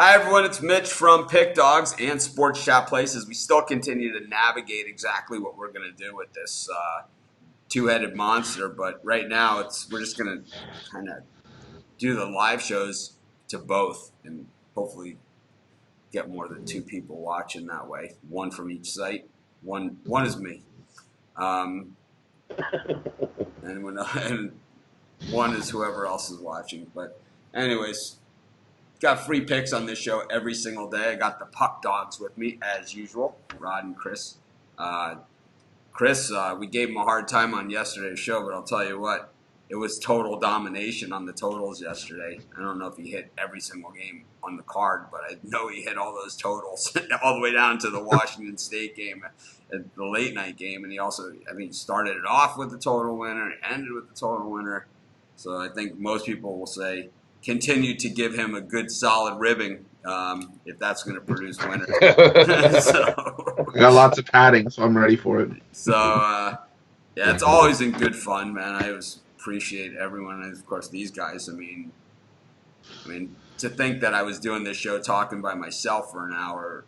Hi, everyone. It's Mitch from Pick Dogs and Sports Shop Places. We still continue to navigate exactly what we're going to do with this two-headed monster, but right now we're just going to kind of do the live shows to both and hopefully get more than two people watching that way. One from each site. One is me. And one is whoever else is watching. But anyways, got free picks on this show every single day. I got the Puck Dogs with me, as usual, Rod and Chris. Chris, we gave him a hard time on yesterday's show, but I'll tell you what, it was total domination on the totals yesterday. I don't know if he hit every single game on the card, but I know he hit all those totals all the way down to the Washington State game, the late night game. And he also, started it off with the total winner, ended with the total winner. So I think most people will say, continue to give him a good solid ribbing if that's going to produce winners. I got lots of padding, so I'm ready for it. So, it's always in good fun, man. I always appreciate everyone, and of course these guys. I mean, to think that I was doing this show talking by myself for an hour,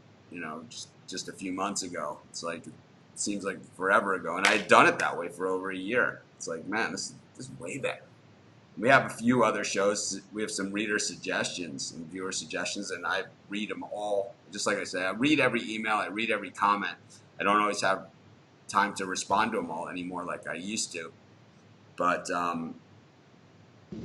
just a few months ago. It's like, it seems like forever ago, and I had done it that way for over a year. It's like, man, this is way better. We have a few other shows. We have some reader suggestions and viewer suggestions, and I read them all. Just like I say, I read every email. I read every comment. I don't always have time to respond to them all anymore like I used to. But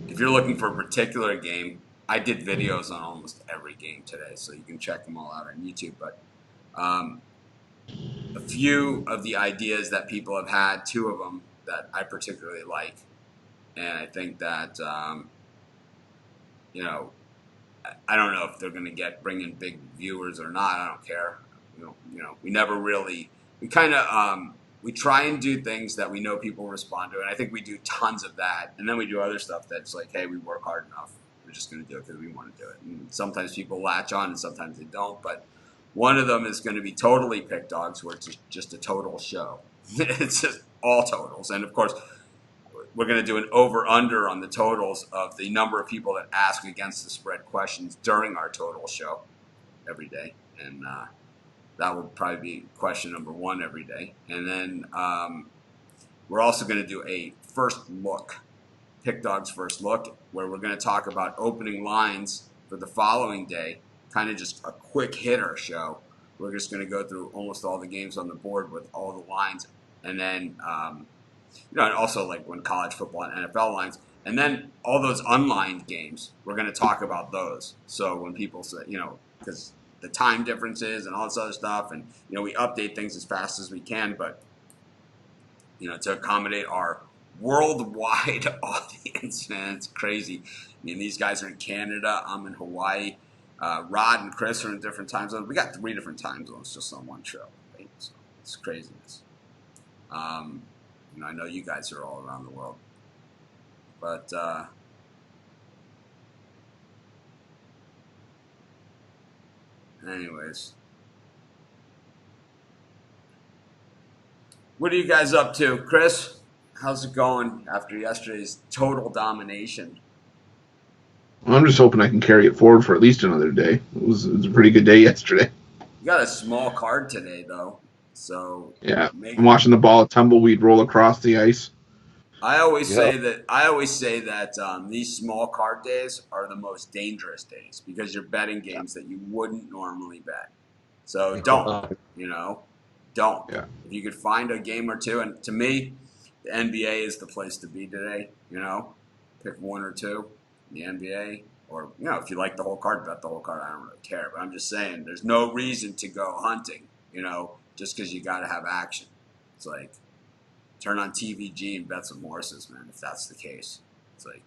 if you're looking for a particular game, I did videos on almost every game today, so you can check them all out on YouTube. But a few of the ideas that people have had, two of them that I particularly like. And I think that, I don't know if they're going to bring in big viewers or not. I don't care. We never really, we try and do things that we know people respond to. And I think we do tons of that. And then we do other stuff that's like, hey, we work hard enough. We're just going to do it because we want to do it. And sometimes people latch on and sometimes they don't. But one of them is going to be totally Pick Dogs, where it's just a total show. It's just all totals. And of course, we're going to do an over-under on the totals of the number of people that ask against the spread questions during our total show every day. And that will probably be question number one every day. And then we're also going to do a first look, Pick Dogs First Look, where we're going to talk about opening lines for the following day, kind of just a quick hitter show. We're just going to go through almost all the games on the board with all the lines. And then and also like when college football and NFL lines, and then all those unlined games, we're going to talk about those. So when people say, because the time differences and all this other stuff, and, we update things as fast as we can, but, to accommodate our worldwide audience, man, it's crazy. These guys are in Canada, I'm in Hawaii, Rod and Chris are in different time zones. We got 3 different time zones just on one show, right? So it's craziness. I know you guys are all around the world, but anyways, what are you guys up to? Chris, how's it going after yesterday's total domination? I'm just hoping I can carry it forward for at least another day. It was a pretty good day yesterday. You got a small card today, though. So yeah, I'm watching the ball tumbleweed roll across the ice. I always say that these small card days are the most dangerous days because you're betting games that you wouldn't normally bet. So don't. Don't. Yeah. If you could find a game or two, and to me, the NBA is the place to be today. Pick one or two in the NBA, or if you like the whole card, bet the whole card. I don't really care, but I'm just saying there's no reason to go hunting. Just because you got to have action. It's like, turn on TVG and bet some horses, man, if that's the case. It's like,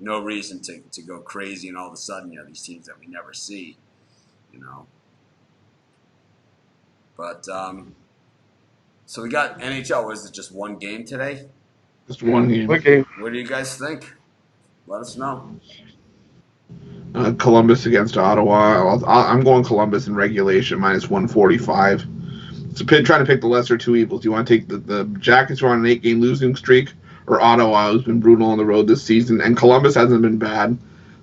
no reason to go crazy and all of a sudden, these teams that we never see, But, so we got NHL. Was it just one game today? Just one game. Okay. What do you guys think? Let us know. Columbus against Ottawa. I'm going Columbus in regulation, minus 145. So trying to pick the lesser two evils. Do you want to take the Jackets who are on an 8-game losing streak, or Ottawa, who's been brutal on the road this season? And Columbus hasn't been bad.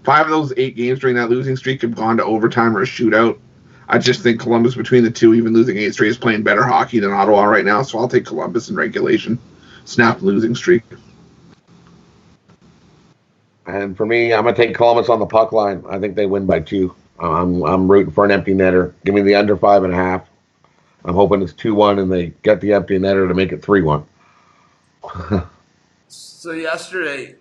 5 of those 8 games during that losing streak have gone to overtime or a shootout. I just think Columbus, between the two, even losing 8 straight, is playing better hockey than Ottawa right now. So I'll take Columbus in regulation. Snap the losing streak. And for me, I'm going to take Columbus on the puck line. I think they win by 2. I'm rooting for an empty netter. Give me the under 5.5. I'm hoping it's 2-1 and they get the empty netter to make it 3-1. So yesterday,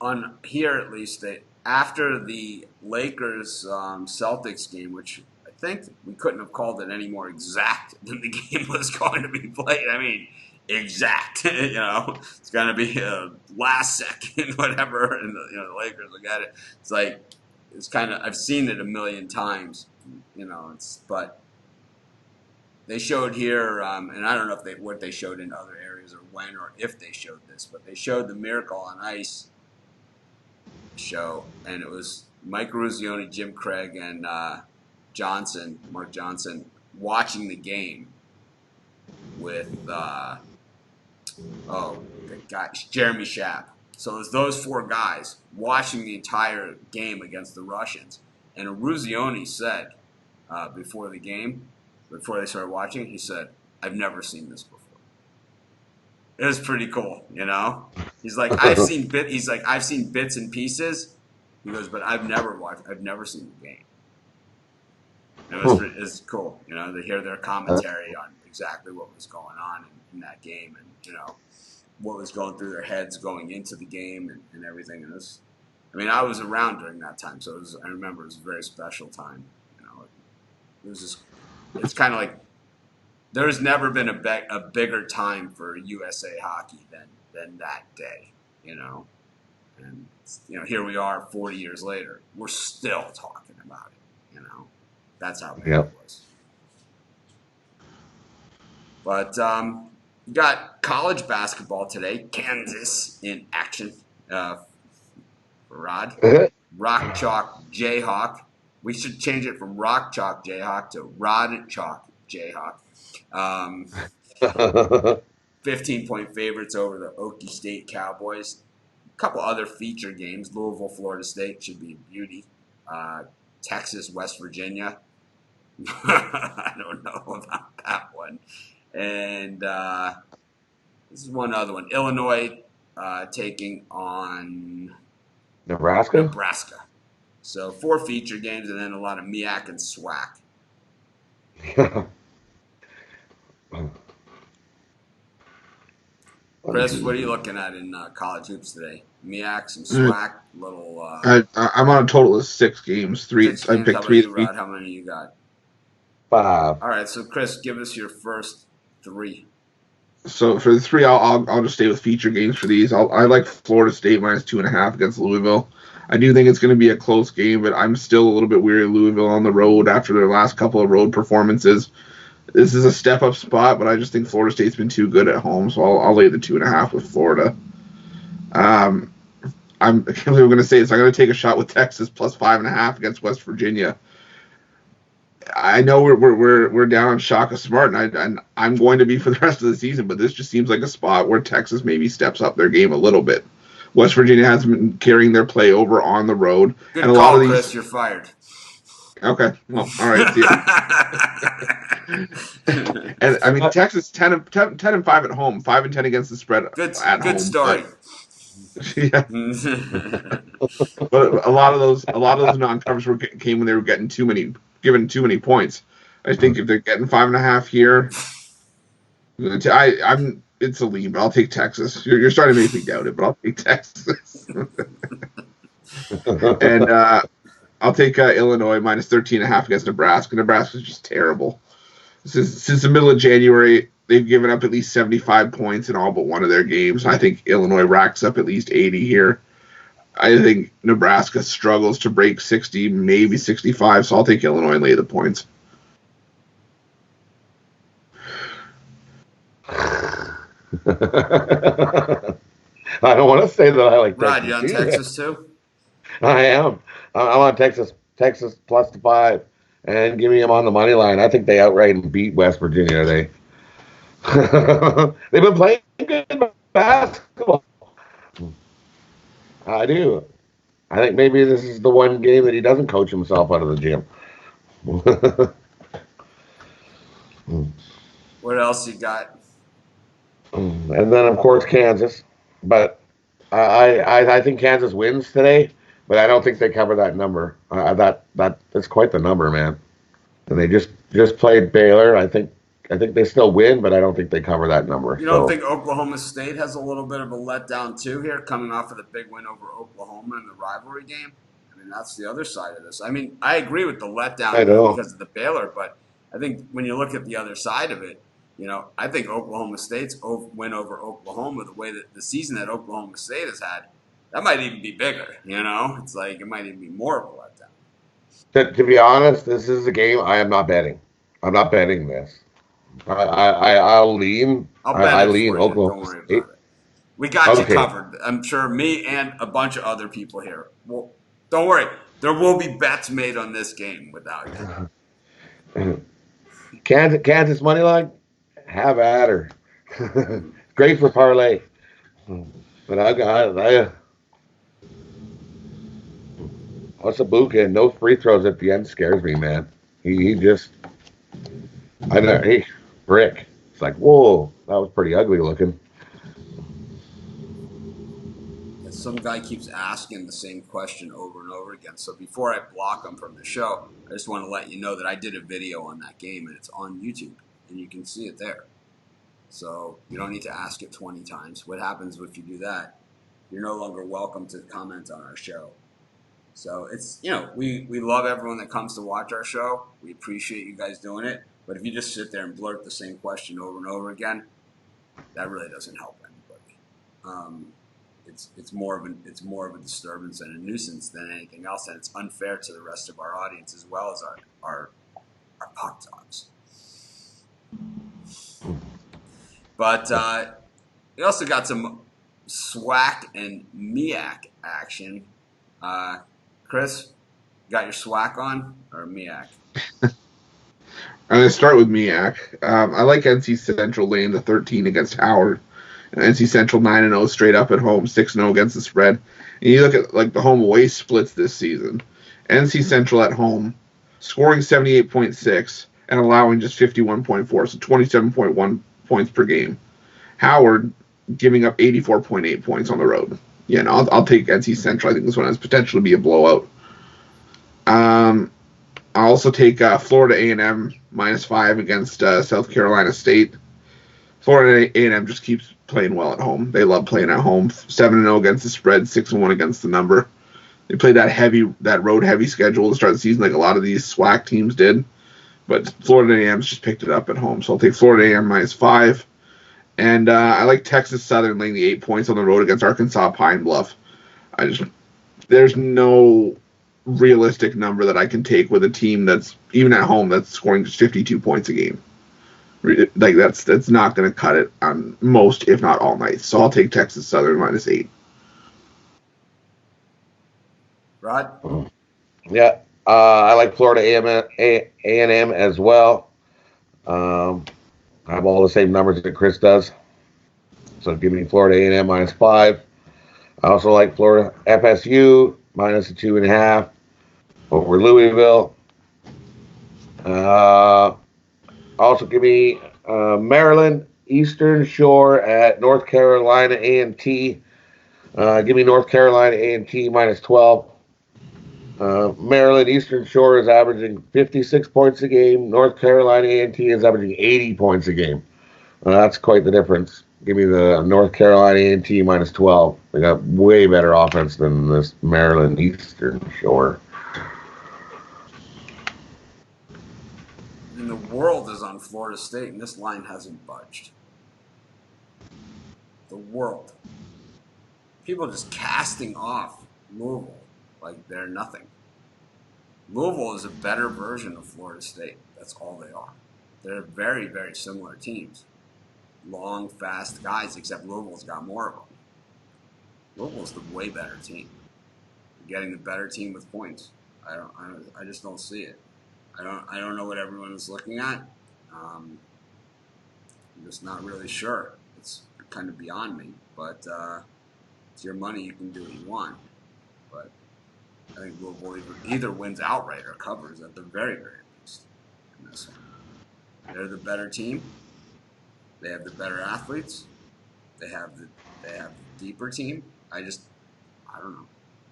on here at least, after the Lakers Celtics game, which I think we couldn't have called it any more exact than the game was going to be played. I mean, exact. It's going to be a last second, whatever, and the Lakers look at it. It's like it's kind of I've seen it a million times. But they showed here, and I don't know if what they showed in other areas or when or if they showed this, but they showed the Miracle on Ice show, and it was Mike Ruzioni, Jim Craig, and Mark Johnson watching the game with the guy Jeremy Schaap. So it's those 4 guys watching the entire game against the Russians, and Ruzioni said before the game, before they started watching, he said, "I've never seen this before." It was pretty cool, He's like, I've seen bits and pieces. He goes, but I've never seen the game. And it's cool, to hear their commentary on exactly what was going on in that game, and what was going through their heads going into the game and everything. And I was around during that time, so I remember it was a very special time. It was just, it's kind of like there's never been a bigger time for USA hockey than that day, And here we are 40 years later. We're still talking about it, That's how big it was. But you got college basketball today. Kansas in action. Rod. Rock Chalk Jayhawk. We should change it from Rock Chalk Jayhawk to Rod Chalk Jayhawk. 15-point favorites over the Okie State Cowboys. A couple other feature games. Louisville, Florida State should be a beauty. Texas, West Virginia. I don't know about that one. And this is one other one. Illinois taking on Nebraska. So 4 feature games and then a lot of MIAC and SWAC. Chris, what are you looking at in college hoops today? MIAC and SWAC, little. I'm on a total of 6 games. 3. 6 games. I picked How 3. about you, Rod? How many you got? 5. All right, so Chris, give us your first 3. So for the 3, I'll just stay with feature games for these. I like Florida State minus 2.5 against Louisville. I do think it's going to be a close game, but I'm still a little bit weary of Louisville on the road after their last couple of road performances. This is a step-up spot, but I just think Florida State's been too good at home, so I'll lay the 2.5 with Florida. I'm going to say this. I'm going to take a shot with Texas plus 5.5 against West Virginia. I know we're down on Shaka Smart, and I'm going to be for the rest of the season, but this just seems like a spot where Texas maybe steps up their game a little bit. West Virginia has been carrying their play over on the road. Good and a call, lot of these... Chris. You're fired. Okay. Well, all right. And Texas 10 and 5 at home, 5 and 10 against the spread at home. Good story. Yeah. But a lot of those non-covers came when they were given too many points. I think if they're getting 5.5 here, it's a lean, but I'll take Texas. You're starting to make me doubt it, but I'll take Texas. And I'll take Illinois minus 13.5 against Nebraska. Nebraska's just terrible. Since the middle of January, they've given up at least 75 points in all but one of their games. I think Illinois racks up at least 80 here. I think Nebraska struggles to break 60, maybe 65, so I'll take Illinois and lay the points. I don't want to say that I like Rod, Texas. you on Texas too? I am. I'm on Texas plus the 5, and give me them on the money line. I think they outright and beat West Virginia today. They've been playing good basketball. I do. I think maybe this is the one game that he doesn't coach himself out of the gym. What else you got? And then of course Kansas, but I think Kansas wins today, but I don't think they cover that number. That's quite the number, man. And they just played Baylor. I think they still win, but I don't think they cover that number. You don't So think Oklahoma State has a little bit of a letdown too here, coming off of the big win over Oklahoma in the rivalry game? I mean, that's the other side of this. I mean, I agree with the I letdown know. because of the Baylor, but I think when you look at the other side of it, I think Oklahoma State's win over Oklahoma, the way that the season that Oklahoma State has had, that might even be bigger. It's like it might even be more of a letdown. To be honest, this is a game I am not betting. I'm not betting this. I'll lean. I'll bet I it lean for you. Oklahoma Don't worry State. about it. We got you Okay. covered. I'm sure me and a bunch of other people here. Well, don't worry. There will be bets made on this game without you. Kansas money line. Have at her. Great for parlay. But what's a Buka and no free throws at the end scares me, man. He just I know he brick. It's like whoa, that was pretty ugly looking. Some guy keeps asking the same question over and over again. So before I block him from the show, I just want to let you know that I did a video on that game and it's on YouTube and you can see it there. So you don't need to ask it 20 times. What happens if you do that? You're no longer welcome to comment on our show. So it's, we love everyone that comes to watch our show. We appreciate you guys doing it. But if you just sit there and blurt the same question over and over again, that really doesn't help anybody. It's more of a disturbance and a nuisance than anything else, and it's unfair to the rest of our audience as well as our puck talks. But we also got some SWAC and MEAC action. Chris, got your SWAC on or MEAC? I'm going to start with MEAC. I like NC Central laying the 13 against Howard. NC Central 9-0 straight up at home, 6-0 against the spread. And you look at like the home away splits this season. NC Central at home scoring 78.6 and allowing just 51.4, so 27.1 points per game. Howard giving up 84.8 points on the road. I'll take NC Central. I think this one has potential to be a blowout. I'll also take Florida A&M -5 against South Carolina State. Florida A&M just keeps playing well at home. They love playing at home. 7-0 against the spread, 6-1 against the number. They played that road heavy schedule to start the season, like a lot of these SWAC teams did. But Florida A&M's just picked it up at home, so I'll take Florida A&M -5. And I like Texas Southern laying the 8 points on the road against Arkansas Pine Bluff. There's no realistic number that I can take with a team that's even at home that's scoring just 52 points a game. Like that's not going to cut it on most, if not all nights. So I'll take Texas Southern -8. Rod? Yeah, I like Florida A&M as well. I have all the same numbers that Chris does. So give me Florida A&M -5. I also like Florida FSU -2.5 over Louisville. Also give me Maryland Eastern Shore at North Carolina A&T. Give me North Carolina A&T -12. Maryland Eastern Shore is averaging 56 points a game. North Carolina A&T is averaging 80 points a game. That's quite the difference. Give me the North Carolina A&T -12. They got way better offense than this Maryland Eastern Shore. And the world is on Florida State, and this line hasn't budged. The world. People just casting off Louisville like they're nothing. Louisville is a better version of Florida State. That's all they are. They're very, very similar teams. Long, fast guys, except Louisville's got more of them. Louisville's the way better team. You're getting the better team with points. I just don't see it. I don't know what everyone is looking at. I'm just not really sure. It's kind of beyond me. But it's your money. You can do what you want. But I think Louisville either wins outright or covers at the very, very least in this one. They're the better team. They have the better athletes. They have the deeper team. I don't know.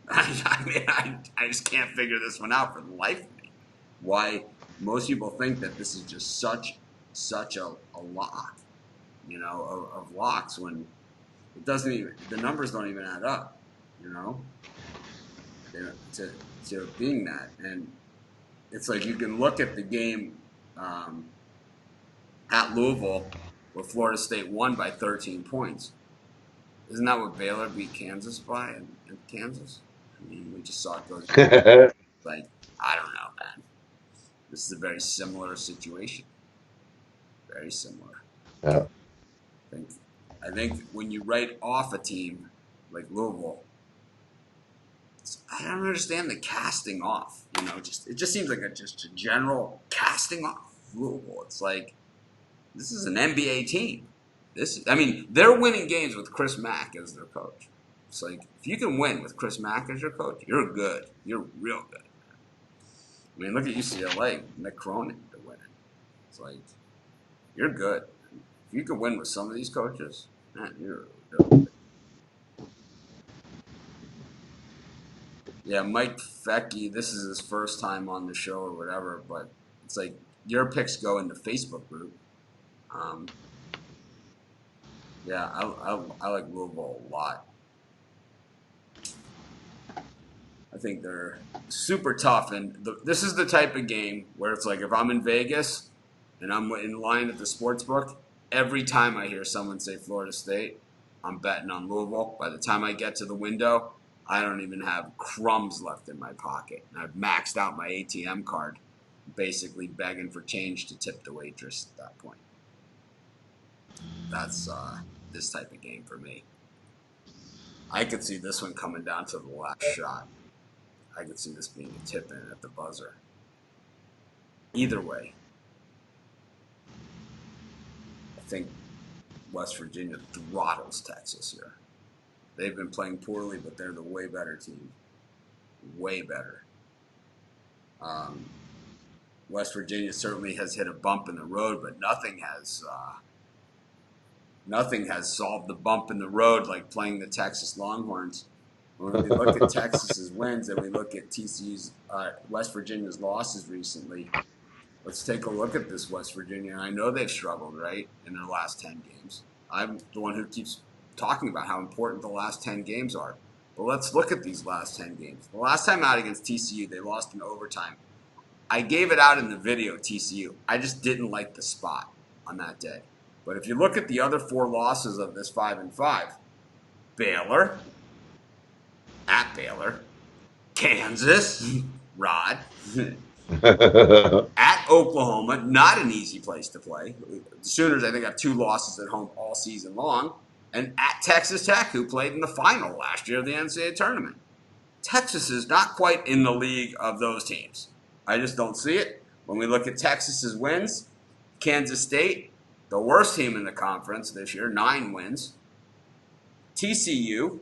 I just can't figure this one out for the life of me. Why most people think that this is just such a lock, of locks when it doesn't even, the numbers don't even add up, to being that. And it's like you can look at the game at Louisville where Florida State won by 13 points. Isn't that what Baylor beat Kansas by in Kansas? I mean, we just saw it go. Like, I don't know, man. This is a very similar situation. Very similar. Yeah. I think when you write off a team like Louisville, I don't understand the casting off. It just seems like just a general casting off Louisville. It's like this is an NBA team. They're winning games with Chris Mack as their coach. It's like if you can win with Chris Mack as your coach, you're good. You're real good. I mean, look at UCLA, Nick Cronin, they're winning. It's like you're good. If you can win with some of these coaches, man, you're good. Yeah, Mike Fecky, this is his first time on the show or whatever, but it's like your picks go in the Facebook group. Yeah, I like Louisville a lot. I think they're super tough, and this is the type of game where it's like if I'm in Vegas and I'm in line at the sports book, every time I hear someone say Florida State, I'm betting on Louisville. By the time I get to the window, I don't even have crumbs left in my pocket. And I've maxed out my ATM card, basically begging for change to tip the waitress at that point. That's this type of game for me. I could see this one coming down to the last shot. I could see this being a tip-in at the buzzer. Either way, I think West Virginia throttles Texas here. They've been playing poorly, but they're the way better team. Way better. West Virginia certainly has hit a bump in the road, but nothing has solved the bump in the road like playing the Texas Longhorns. When we look at Texas's wins and we look at TCU's West Virginia's losses recently, let's take a look at this West Virginia. I know they've struggled, right, in their last 10 games. I'm the one who keeps talking about how important the last 10 games are. But let's look at these last 10 games. The last time out against TCU, they lost in overtime. I gave it out in the video, TCU. I just didn't like the spot on that day. But if you look at the other 4 losses of this 5-5, Baylor, at Baylor, Kansas, Rod, at Oklahoma, not an easy place to play. The Sooners, I think, have 2 losses at home all season long. And at Texas Tech, who played in the final last year of the NCAA tournament. Texas is not quite in the league of those teams. I just don't see it. When we look at Texas's wins, Kansas State, the worst team in the conference this year, 9 wins. TCU,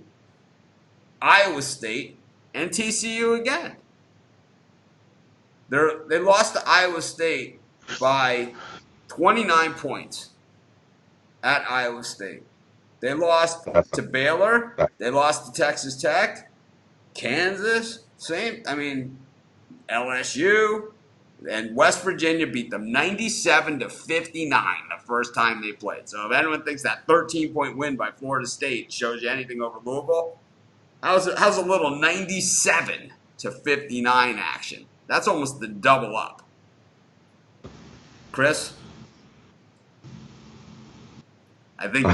Iowa State, and TCU again. They lost to Iowa State by 29 points at Iowa State. They lost to Baylor. They lost to Texas Tech, Kansas, LSU, and West Virginia beat them 97-59 the first time they played. So if anyone thinks that 13-point win by Florida State shows you anything over Louisville, how's a little 97-59 action? That's almost the double up. Chris? I think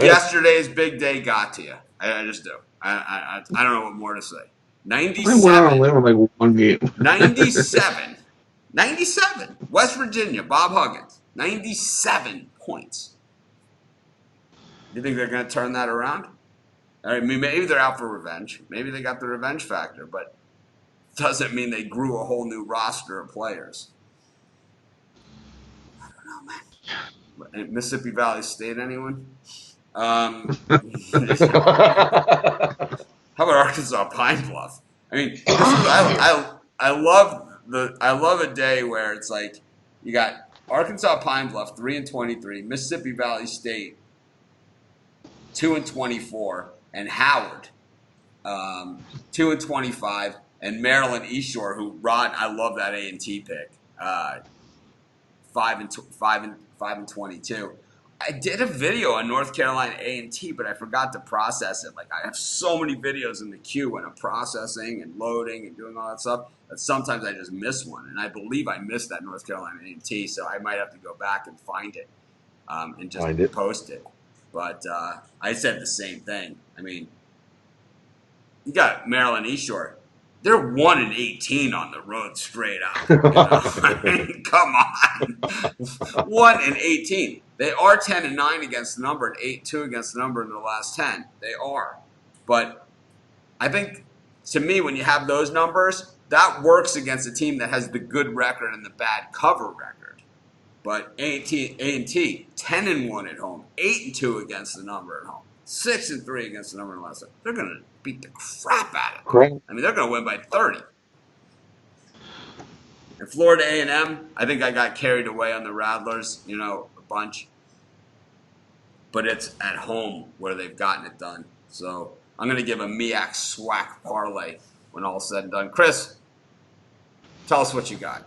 yesterday's big day got to you. I just do. I don't know what more to say. 97. I went on like one game. 97. West Virginia, Bob Huggins. 97 points. Do you think they're going to turn that around? I mean, maybe they're out for revenge. Maybe they got the revenge factor, but doesn't mean they grew a whole new roster of players. I don't know, man. Mississippi Valley State, anyone? How about Arkansas Pine Bluff? I mean, I love a day where it's like you got Arkansas Pine Bluff 3-23, Mississippi Valley State 2-24, and Howard 2-25, and Maryland East Shore, who I love that A&T pick, 5-22. I did a video on North Carolina A&T, but I forgot to process it. Like, I have so many videos in the queue when I'm processing and loading and doing all that stuff that sometimes I just miss one. And I believe I missed that North Carolina A&T, so I might have to go back and find it and just post it. But I said the same thing. I mean, you got Maryland East Shore. They're 1-18 on the road straight out. You know? I mean, come on, 1-18. They are 10-9 against the number and 8-2 against the number in the last 10. They are, but I think to me, when you have those numbers, that works against a team that has the good record and the bad cover record. But A&T 10-1 at home, 8-2 against the number at home, 6-3 against the number in the last 10. They're gonna beat the crap out of them. I mean, they're going to win by 30. And Florida A&M, I think I got carried away on the Rattlers, a bunch. But it's at home where they've gotten it done. So I'm going to give a MEAC SWAC parlay when all's said and done. Chris, tell us what you got.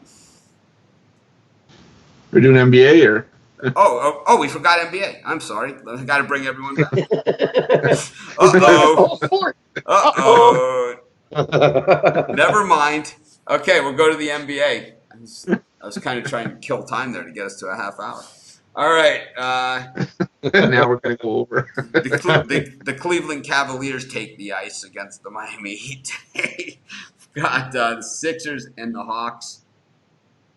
We're doing NBA or? Oh, we forgot NBA. I'm sorry. I got to bring everyone back. Uh-oh. Never mind. Okay, we'll go to the NBA. I was kind of trying to kill time there to get us to a half hour. All right. Now we're going to go over. The Cleveland Cavaliers take the ice against the Miami Heat today. We've got the Sixers and the Hawks,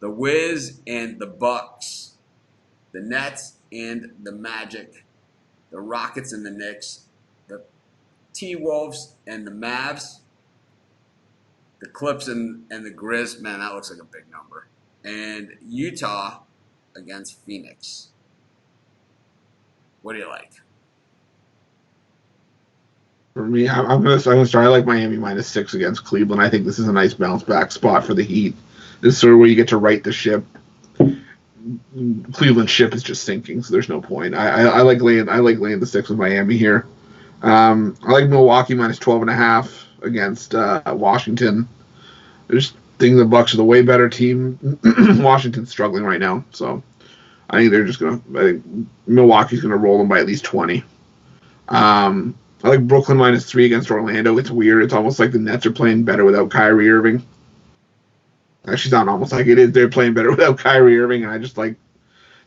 the Wiz and the Bucks, the Nets and the Magic, the Rockets and the Knicks, the T-Wolves and the Mavs, the Clips and the Grizz. Man, that looks like a big number. And Utah against Phoenix. What do you like? For me, I'm gonna start. I like Miami -6 against Cleveland. I think this is a nice bounce back spot for the Heat. This is sort of where you get to right the ship. Cleveland's ship is just sinking, so there's no point. I like laying the 6 with Miami here. I like Milwaukee -12.5 against Washington. I just think the Bucks are the way better team. Washington's struggling right now, so I think I think Milwaukee's gonna roll them by at least 20. I like Brooklyn -3 against Orlando. It's weird. It's almost like the Nets are playing better without Kyrie Irving. Actually, it's not almost like it is. They're playing better without Kyrie Irving, and I just like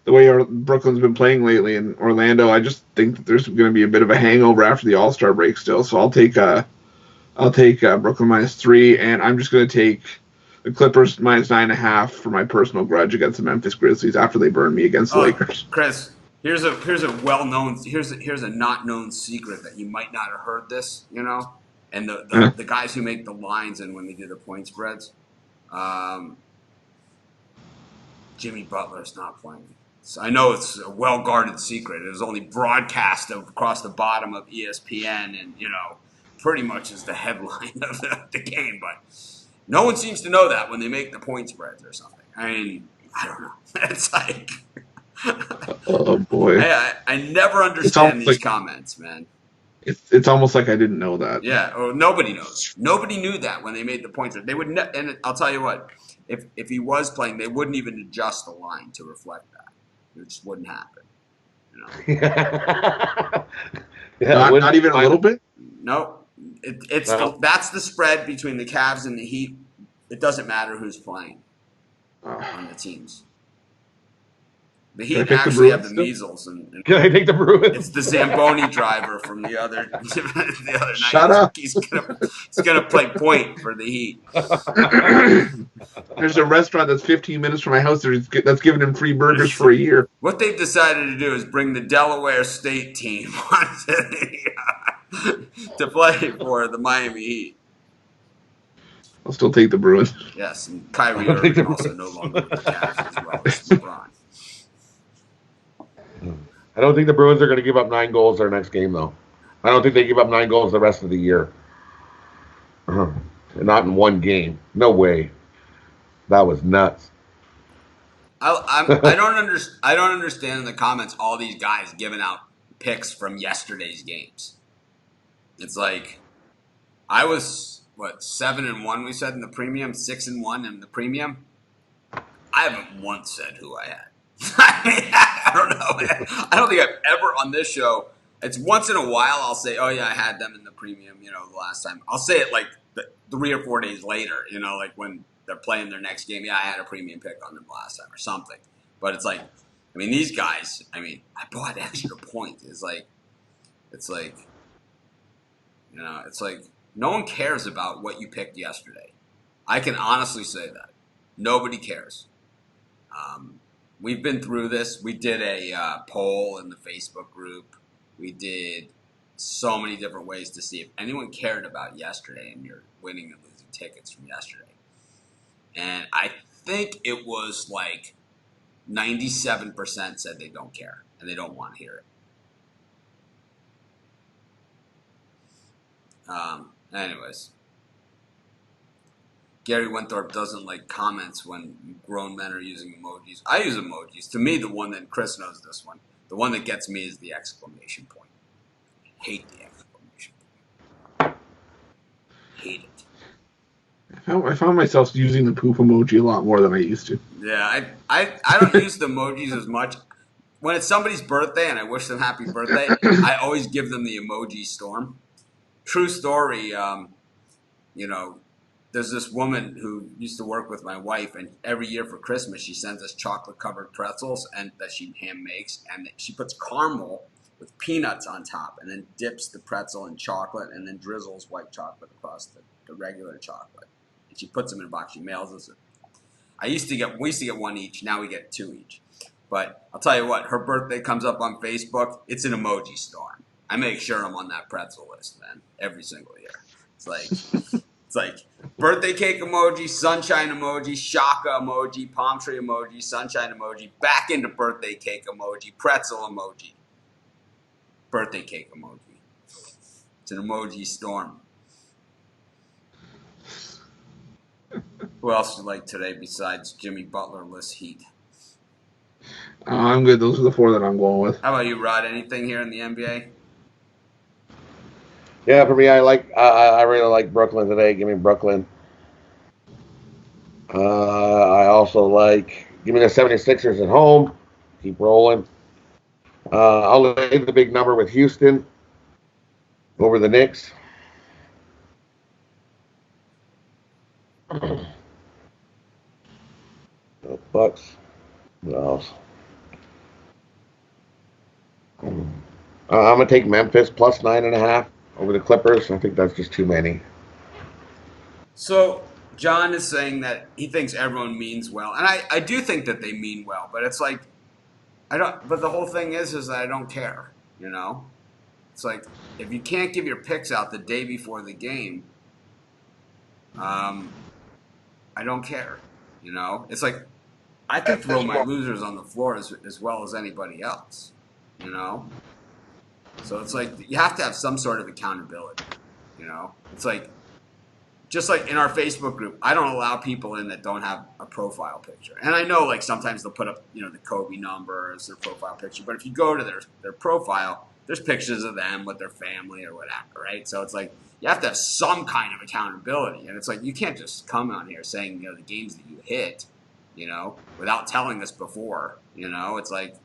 the way Brooklyn's been playing lately. And Orlando, I just think that there's going to be a bit of a hangover after the All-Star break still. So I'll take Brooklyn -3, and I'm just going to take the Clippers -9.5 for my personal grudge against the Memphis Grizzlies after they burned me against the Lakers. Chris, here's a not known secret that you might not have heard this, and the guys who make the lines and when they do the point spreads. Jimmy Butler's not playing. So I know it's a well-guarded secret. It was only broadcast across the bottom of ESPN and, pretty much is the headline of the game. But no one seems to know that when they make the point spreads or something. I mean, I don't know. It's like... Oh, boy. I never understand these comments, man. It's almost like I didn't know that. Yeah, or nobody knows. Nobody knew that when they made the points. They would, and I'll tell you what, if he was playing, they wouldn't even adjust the line to reflect that. It just wouldn't happen. Not even a little bit. No, that's the spread between the Cavs and the Heat. It doesn't matter who's playing on the teams. The Heat actually have the measles. And Can I take the Bruins? It's the Zamboni driver from the other night. Shut up. He's gonna play point for the Heat. There's a restaurant that's 15 minutes from my house that's giving him free burgers for a year. What they've decided to do is bring the Delaware State team to play for the Miami Heat. I'll still take the Bruins. Yes, and Kyrie Irving also no longer with the Cavs as well as LeBron. I don't think the Bruins are going to give up 9 goals their next game, though. I don't think they give up 9 goals the rest of the year. not in one game. No way. That was nuts. I don't understand in the comments all these guys giving out picks from yesterday's games. It's like I was 7-1 we said in the premium, 6-1 in the premium. I haven't once said who I had. I mean, I don't know, man. I don't think I've ever on this show. It's once in a while I'll say, "Oh yeah, I had them in the premium." The last time. I'll say it like 3 or 4 days later. Like when they're playing their next game. Yeah, I had a premium pick on them last time or something. But it's like, I mean, these guys. I mean, I bought extra points. It's like, it's like no one cares about what you picked yesterday. I can honestly say that nobody cares. We've been through this. We did a poll in the Facebook group. We did so many different ways to see if anyone cared about yesterday and your winning and losing tickets from yesterday. And I think it was like 97% said they don't care and they don't want to hear it. Anyways. Gary Winthorpe doesn't like comments when grown men are using emojis. I use emojis. To me, the one that Chris knows this one. The one that gets me is the exclamation point. I hate the exclamation point. Hate it. I found myself using the poop emoji a lot more than I used to. Yeah, I don't use the emojis as much. When it's somebody's birthday and I wish them happy birthday, I always give them the emoji storm. True story, there's this woman who used to work with my wife, and every year for Christmas she sends us chocolate-covered pretzels and that she hand makes, and she puts caramel with peanuts on top, and then dips the pretzel in chocolate, and then drizzles white chocolate across the regular chocolate. And she puts them in a box. She mails us. We used to get one each. Now we get 2 each. But I'll tell you what, her birthday comes up on Facebook. It's an emoji storm. I make sure I'm on that pretzel list, man, every single year. It's like birthday cake emoji, sunshine emoji, shaka emoji, palm tree emoji, sunshine emoji, back into birthday cake emoji, pretzel emoji, birthday cake emoji. It's an emoji storm. Who else do you like today besides Jimmy Butler, Liz Heat? I'm good. Those are the 4 that I'm going with. How about you, Rod? Anything here in the NBA? Yeah, for me, I really like Brooklyn today. Give me Brooklyn. I also give me the 76ers at home. Keep rolling. I'll lay the big number with Houston over the Knicks. The Bucks. What else? I'm gonna take Memphis plus 9.5 over the Clippers. I think that's just too many. So John is saying that he thinks everyone means well, and I do think that they mean well, but it's like But the whole thing is that I don't care. It's like if you can't give your picks out the day before the game, I don't care. It's like I can throw my losers on the floor as well as anybody else. So it's like you have to have some sort of accountability. It's like just like in our Facebook group, I don't allow people in that don't have a profile picture. And I know like sometimes they'll put up the Kobe number as their profile picture, but if you go to their profile, there's pictures of them with their family or whatever, right? So it's like you have to have some kind of accountability, and it's like you can't just come on here saying the games that you hit, without telling us before. It's like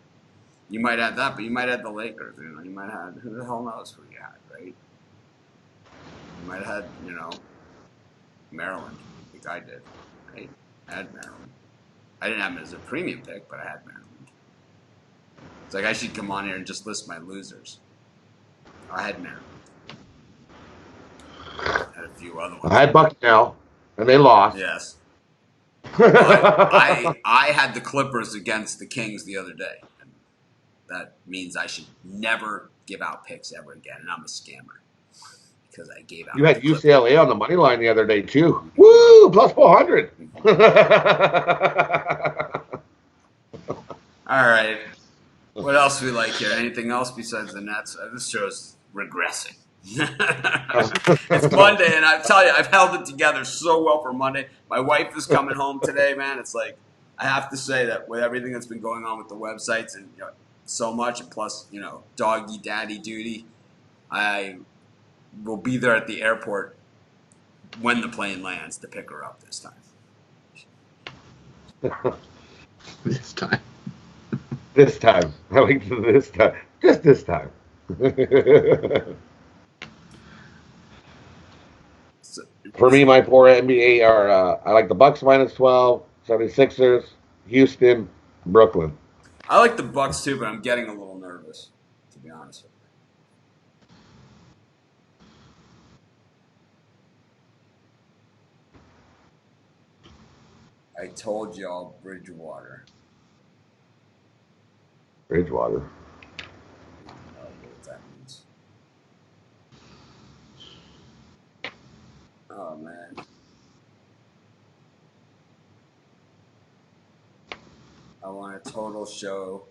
you might have that, but you might have the Lakers. You might have who the hell knows who you had, right? You might have had Maryland. I think I did, right? I had Maryland. I didn't have them as a premium pick, but I had Maryland. It's like I should come on here and just list my losers. I had Maryland. I had a few other ones. I had Bucknell, and they lost. Yes. Well, I had the Clippers against the Kings the other day. And that means I should never give out picks ever again, and I'm a scammer. Because I gave out. You had UCLA on the money line the other day too. Woo! Plus 400. All right. What else do we like here? Anything else besides the Nets? This show's regressing. It's Monday, and I tell you, I've held it together so well for Monday. My wife is coming home today, man. It's like I have to say that with everything that's been going on with the websites and so much, and plus doggy daddy duty, I will be there at the airport when the plane lands to pick her up this time. This time. This time. I like this time. Just this time. For me, my four NBA are I like the Bucks minus 12, 76ers, Houston, Brooklyn. I like the Bucks too, but I'm getting a little nervous, to be honest with you. I told y'all Bridgewater. Bridgewater. I don't know what that means. Oh, man. I want a total show.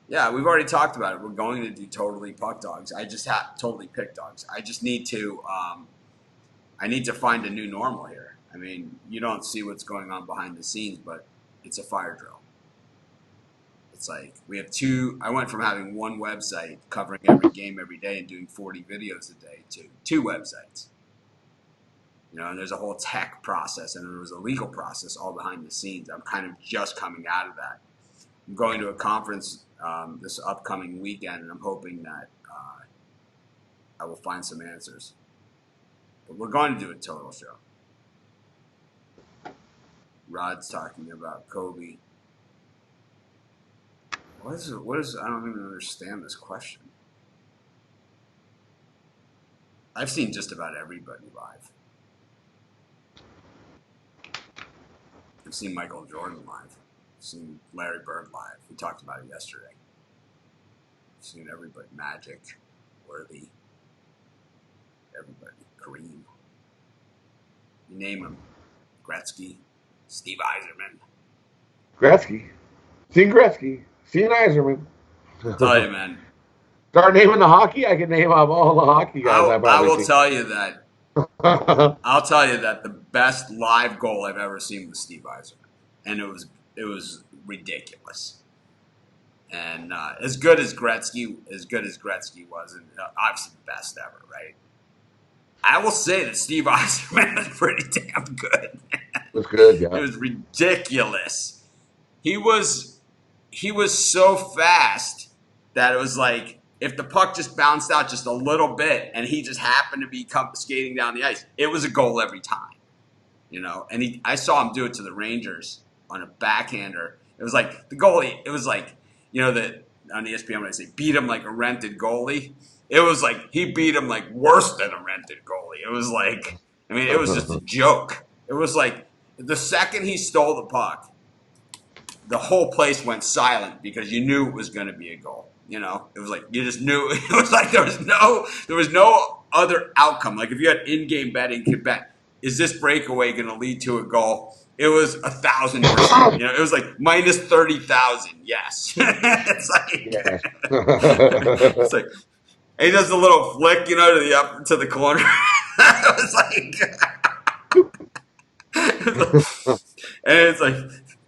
Yeah, we've already talked about it. We're going to do totally puck dogs. I just have totally pick dogs. I just need to I need to find a new normal here. I mean, you don't see what's going on behind the scenes, but it's a fire drill. It's like we have I went from having one website covering every game every day and doing 40 videos a day to two websites. And there's a whole tech process and there was a legal process all behind the scenes. I'm kind of just coming out of that. I'm going to a conference this upcoming weekend, and I'm hoping that I will find some answers. But we're going to do a total show. Rod's talking about Kobe. What is? I don't even understand this question. I've seen just about everybody live. I've seen Michael Jordan live. I've seen Larry Bird live. We talked about it yesterday. I've seen everybody. Magic, Worthy, everybody. Kareem. You name them. Gretzky, Steve Yzerman. Gretzky. Seen Gretzky. Seen Yzerman. Tell you, man. Start naming the hockey. I can name off all the hockey guys. I will tell you that. I'll tell you that the best live goal I've ever seen was Steve Yzerman, and it was ridiculous. And as good as Gretzky was, and obviously the best ever, right? I will say that Steve Yzerman was pretty damn good. It was good, yeah. It was ridiculous. He was so fast that it was like if the puck just bounced out just a little bit and he just happened to be skating down the ice, it was a goal every time. And I saw him do it to the Rangers on a backhander. It was like the goalie. It was like that on ESPN when I say beat him like a rented goalie. It was like he beat him like worse than a rented goalie. It was like it was just a joke. It was like the second he stole the puck, the whole place went silent because you knew it was going to be a goal. It was like you just knew. It was like there was no other outcome. Like if you had in-game betting, you could bet, is this breakaway going to lead to a goal? It was 1,000%. It was like minus 30,000. Yes. It's like it's like he does a little flick, to the corner. It was like, and it's like.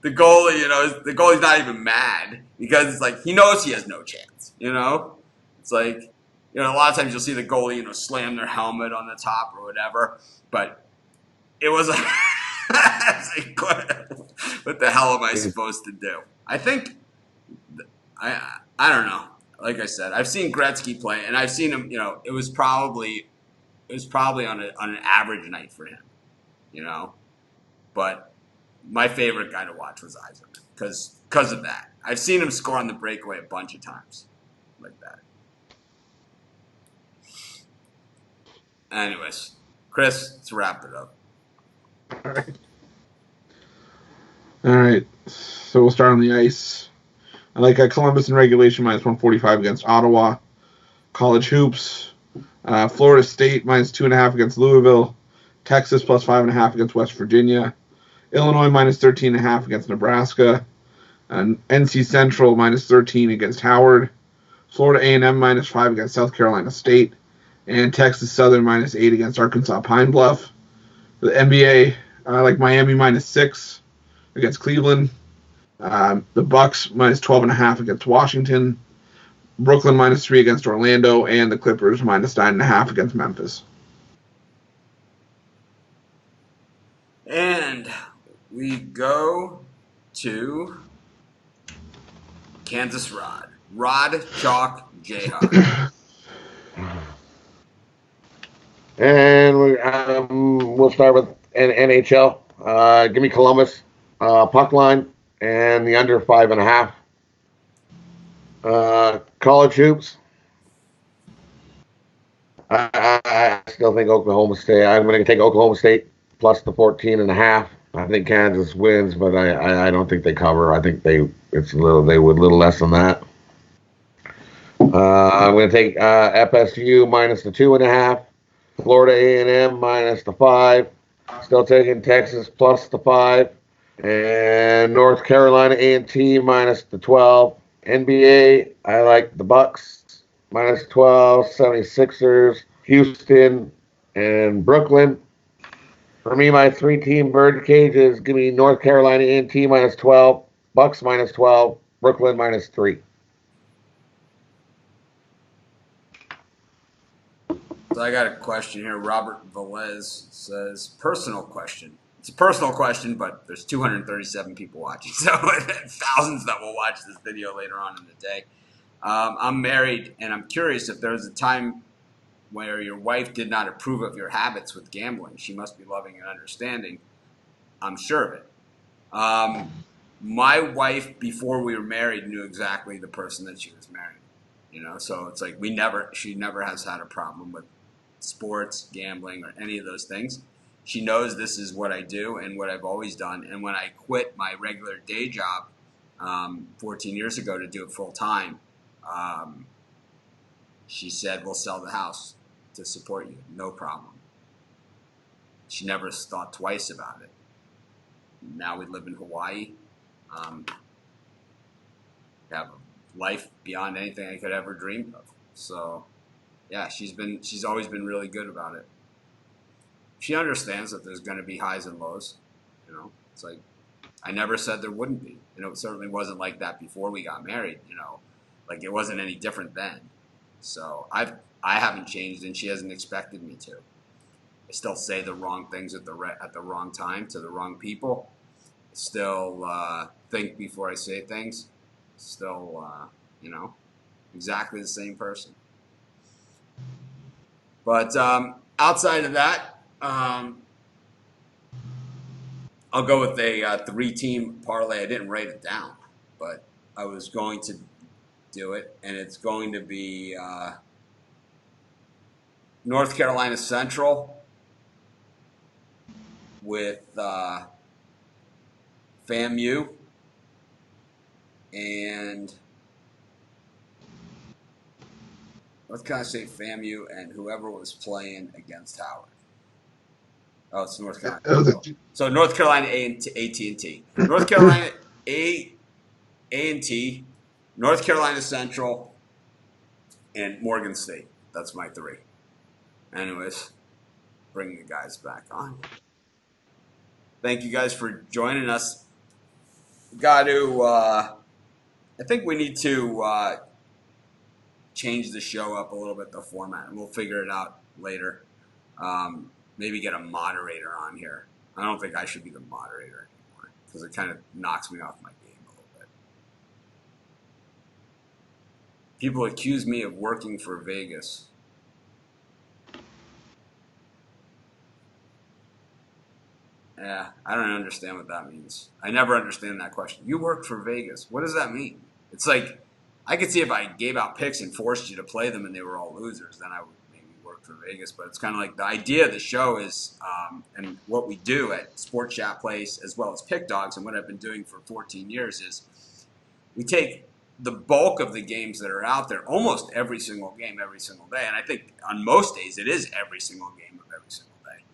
The goalie, the goalie's not even mad because it's like he knows he has no chance. It's like a lot of times you'll see the goalie, slam their helmet on the top or whatever. But it was like, what the hell am I supposed to do? I think I don't know. Like I said, I've seen Gretzky play, and I've seen him. It was probably on an average night for him. But. My favorite guy to watch was Yzerman because of that. I've seen him score on the breakaway a bunch of times like that. Anyways, Chris, let's wrap it up. All right. So we'll start on the ice. I like Columbus in regulation minus 145 against Ottawa. College hoops. Florida State minus 2.5 against Louisville. Texas plus 5.5 against West Virginia. Illinois minus 13.5 against Nebraska. And NC Central minus 13 against Howard. Florida A&M minus 5 against South Carolina State. and Texas Southern -8 against Arkansas Pine Bluff. For the NBA, I like Miami -6 against Cleveland. The Bucks -12.5 against Washington. Brooklyn -3 against Orlando, and the Clippers -9.5 against Memphis. And we go to Kansas Rod. Rod, Chalk, Jayhawk. And we'll start with NHL. Give me Columbus puck line and the under 5.5. College hoops. I still think Oklahoma State. I'm going to take Oklahoma State plus the 14.5. I think Kansas wins, but I don't think they cover. I think they would a little less than that. I'm going to take FSU minus the 2.5. Florida A&M minus the 5. Still taking Texas plus the 5. And North Carolina A&T minus the 12. NBA, I like the Bucks minus 12. 76ers, Houston, and Brooklyn. For me, my 3-team bird cages give me North Carolina A&T minus 12. Bucks minus 12. Brooklyn minus 3. So I got a question here. Robert Velez says, personal question. It's a personal question, but there's 237 people watching, so thousands that will watch this video later on in the day. I'm married, and I'm curious if there was a time where your wife did not approve of your habits with gambling. She must be loving and understanding. I'm sure of it. My wife, before we were married, knew exactly the person that she was marrying. So it's like she never has had a problem with sports, gambling, or any of those things. She knows this is what I do and what I've always done. And when I quit my regular day job 14 years ago to do it full time, she said, we'll sell the house to support you. No problem. She never thought twice about it. Now we live in Hawaii. Have a life beyond anything I could ever dream of. So, yeah, she's always been really good about it. She understands that there's going to be highs and lows. It's like I never said there wouldn't be. It certainly wasn't like that before we got married. Like it wasn't any different then. So I haven't changed, and she hasn't expected me to. I still say the wrong things at the wrong time to the wrong people. I still think before I say things. Still, exactly the same person. But outside of that, I'll go with a 3-team parlay. I didn't write it down, but I was going to do it, and it's going to be North Carolina Central with FAMU and what can I say? FAMU and whoever was playing against Howard. Oh, it's North Carolina. So North Carolina AT&T. North Carolina A&T, North Carolina Central, and Morgan State. That's my 3. Anyways, bring the guys back on. Thank you guys for joining us. I think we need to change the show up a little bit, the format, and we'll figure it out later. Maybe get a moderator on here. I don't think I should be the moderator anymore because it kind of knocks me off my game a little bit. People accuse me of working for Vegas. Yeah, I don't understand what that means. I never understand that question. You work for Vegas. What does that mean? It's like, I could see if I gave out picks and forced you to play them and they were all losers, then I would maybe work for Vegas. But it's kind of like the idea of the show is, and what we do at Sports Chat Place as well as Pick Dogs, and what I've been doing for 14 years is we take the bulk of the games that are out there, almost every single game, every single day. And I think on most days it is every single game of every single day.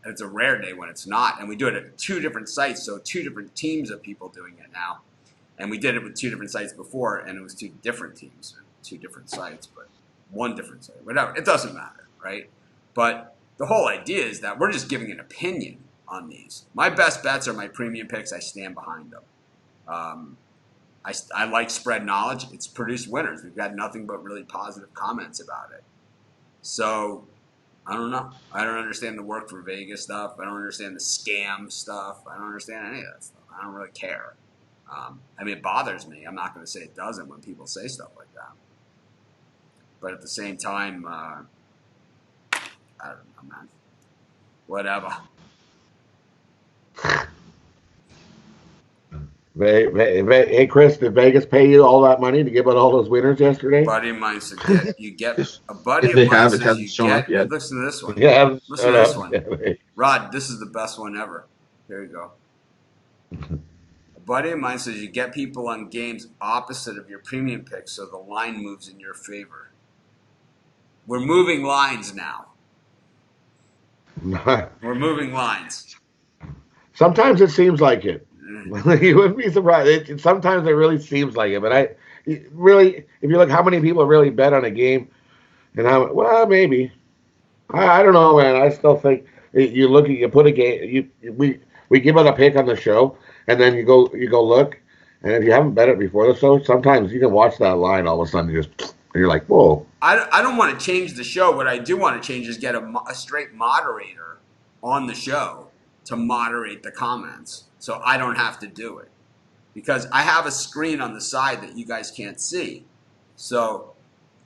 And it's a rare day when it's not. And we do it at 2 different sites, so 2 different teams of people doing it now. And we did it with 2 different sites before, and it was 2 different teams, 2 different sites. But one difference, whatever. It doesn't matter, right? But the whole idea is that we're just giving an opinion on these. My best bets are my premium picks. I stand behind them. I like spread knowledge. It's produced winners. We've got nothing but really positive comments about it. So I don't know. I don't understand the work for Vegas stuff. I don't understand the scam stuff. I don't understand any of that stuff. I don't really care. I mean, it bothers me. I'm not going to say it doesn't when people say stuff like that. But at the same time, I don't know, man. Whatever. Hey, Chris, did Vegas pay you all that money to give out all those winners yesterday? A buddy of mine said, you get a buddy If they of mine have, it says hasn't you shown up get. yet. Listen to this one. Yeah, Listen to this one. Rod, this is the best one ever. Here you go. A buddy of mine says you get people on games opposite of your premium picks so the line moves in your favor. We're moving lines now. We're moving lines. Sometimes it seems like it. You wouldn't be surprised. Sometimes it really seems like it. But if you look how many people really bet on a game, and maybe. I don't know, man. I still think you put a game, we give out a pick on the show, and then you go look, and if you haven't bet it before the show, sometimes you can watch that line all of a sudden you're like, whoa. I don't want to change the show. What I do want to change is get a straight moderator on the show to moderate the comments so I don't have to do it. Because I have a screen on the side that you guys can't see. So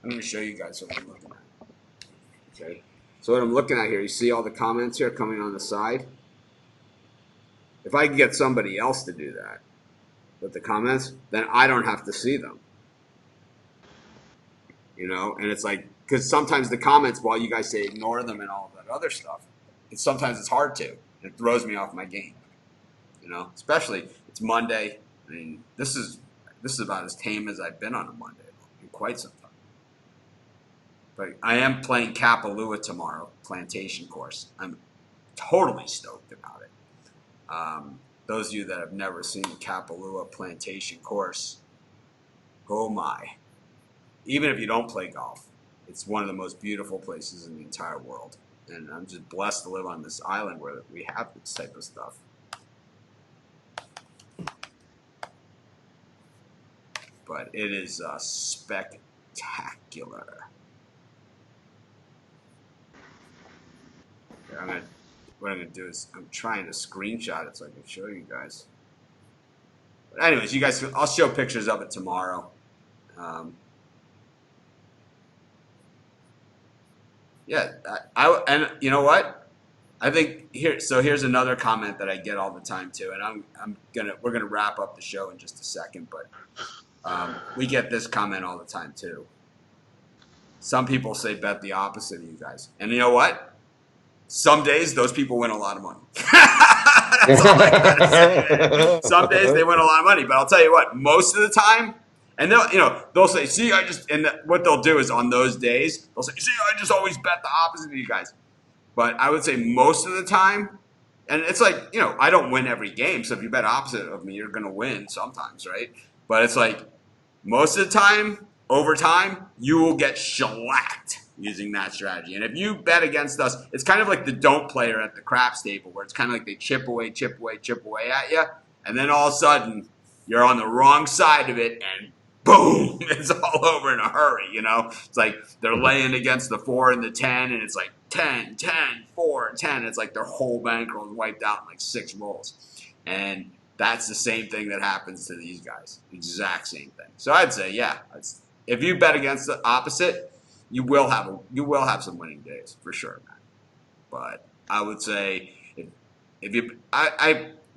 I'm going to show you guys what I'm looking at. Okay. So what I'm looking at here, you see all the comments here coming on the side? If I could get somebody else to do that with the comments, then I don't have to see them. You know, and it's like, because sometimes the comments, while you guys say ignore them and all of that other stuff, sometimes it's hard to. It throws me off my game. You know, especially it's Monday. I mean, this is about as tame as I've been on a Monday in quite some time. But I am playing Kapalua tomorrow, plantation course. I'm totally stoked about it. Those of you that have never seen Kapalua plantation course, oh my. Even if you don't play golf, it's one of the most beautiful places in the entire world. And I'm just blessed to live on this island where we have this type of stuff. But it is spectacular. Okay, what I'm going to do is I'm trying to screenshot it so I can show you guys. But anyways, you guys, I'll show pictures of it tomorrow. Yeah, and you know what? I think here's another comment that I get all the time too, and we're gonna wrap up the show in just a second, but we get this comment all the time too. Some people say bet the opposite of you guys, and you know what? Some days those people win a lot of money. That's all I gotta say. Some days they win a lot of money, but I'll tell you what, most of the time. And they'll say, see, what they'll do is on those days, they'll say, see, I just always bet the opposite of you guys. But I would say most of the time, and it's like, I don't win every game. So if you bet opposite of me, you're going to win sometimes, right? But it's like most of the time, over time, you will get shellacked using that strategy. And if you bet against us, it's kind of like the don't player at the craps table where it's kind of like they chip away at you. And then all of a sudden, you're on the wrong side of it and boom, it's all over in a hurry, It's like they're laying against the 4 and the 10, and it's like 10, 10, 4, 10. It's like their whole bankroll is wiped out in like 6 rolls. And that's the same thing that happens to these guys. Exact same thing. So I'd say, yeah, if you bet against the opposite, you will have some winning days for sure, man. But I would say if you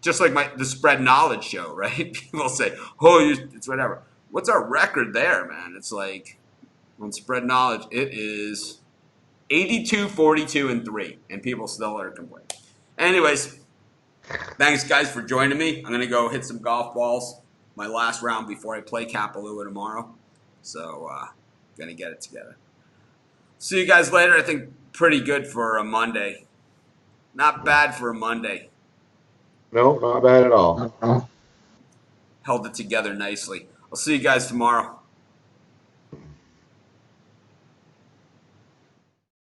just like the spread knowledge show, right? People say, it's whatever. What's our record there, man? It's like, on spread knowledge, it is 82, 42, and 3, and people still are complaining. Anyways, thanks, guys, for joining me. I'm going to go hit some golf balls, my last round before I play Kapalua tomorrow. So, going to get it together. See you guys later. I think pretty good for a Monday. Not bad for a Monday. No, not bad at all. Held it together nicely. I'll see you guys tomorrow.